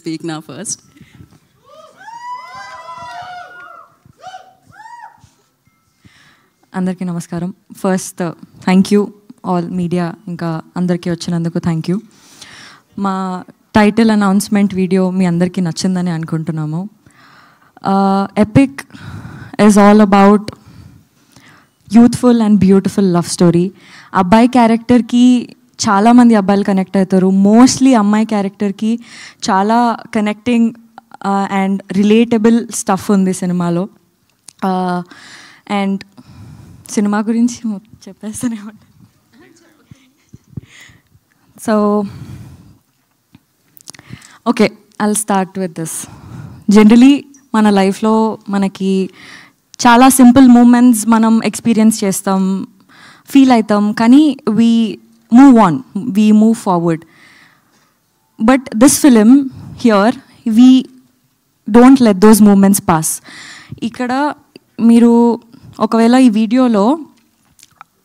speak now first. అందరికీ నమస్కారం. First thank you all media, ఇంకా అందరికీ వచ్చినందుకు థ్యాంక్ యూ. మా టైటిల్ అనౌన్స్మెంట్ వీడియో మీ అందరికీ నచ్చిందని అనుకుంటున్నాము. Epic is all about youthful and beautiful love story. అబ్బాయి క్యారెక్టర్కి చాలామంది అబ్బాయిలు కనెక్ట్ అవుతారు. మోస్ట్లీ అమ్మాయి క్యారెక్టర్కి చాలా కనెక్టింగ్ అండ్ రిలేటబుల్ స్టఫ్ ఉంది సినిమాలో. అండ్ సినిమా గురించి చెప్పేస్తూనే ఉంటాను. So okay, I'll start with this. Generally మన లైఫ్లో మనకి చాలా సింపుల్ మూమెంట్స్ మనం ఎక్స్పీరియన్స్ చేస్తాం, ఫీల్ అవుతాం, కానీ we move on, we move forward. But this film here we don't let those moments pass. ఇక్కడ మీరు ఒకవేళ ఈ వీడియోలో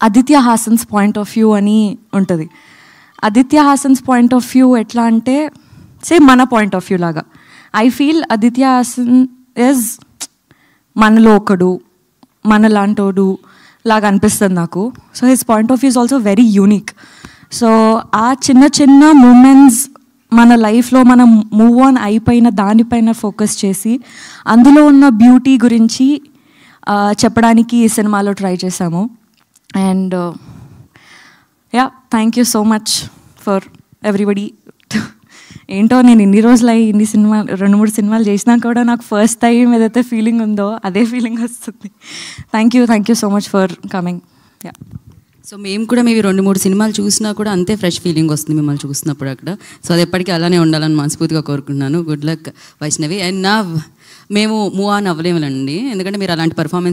Aditya Haasan's point of view అని ఉంటుంది. Aditya Haasan's point of view ఎట్లా అంటే సేమ్ మన పాయింట్ ఆఫ్ వ్యూ లాగా. I feel Aditya Haasan is మనలో ఒకడు, మనలాంటోడు లాగా అనిపిస్తుంది నాకు. So his point of view is also very unique. So ఆ చిన్న చిన్న మూమెంట్స్ మన లైఫ్లో మనం మూవ్ ఆన్ అయిపోయిన దానిపైన ఫోకస్ చేసి అందులో ఉన్న బ్యూటీ గురించి చెప్పడానికి ఈ సినిమాలో ట్రై చేశాము. And yeah, thank you so much for everybody. ఏంటో నేను ఇన్ని రోజులు ఇన్ని సినిమాలు 2-3 సినిమాలు చేసినా కూడా నాకు ఫస్ట్ టైం ఏదైతే ఫీలింగ్ ఉందో అదే ఫీలింగ్ వస్తుంది. Thank you so much for coming. Yeah, so మేము కూడా మేబీ 2-3 సినిమాలు చూసినా కూడా అంతే ఫ్రెష్ ఫీలింగ్ వస్తుంది మిమ్మల్ని చూసినప్పుడు అక్కడ. సో అది ఎప్పటికీ అలానే ఉండాలని మనస్ఫూర్తిగా కోరుకుంటున్నాను. Good luck Vaishnavi. అండ్ నా మేము మూవ్ ఆన్ అవ్వలేములండి, ఎందుకంటే మీరు అలాంటి పర్ఫార్మెన్స్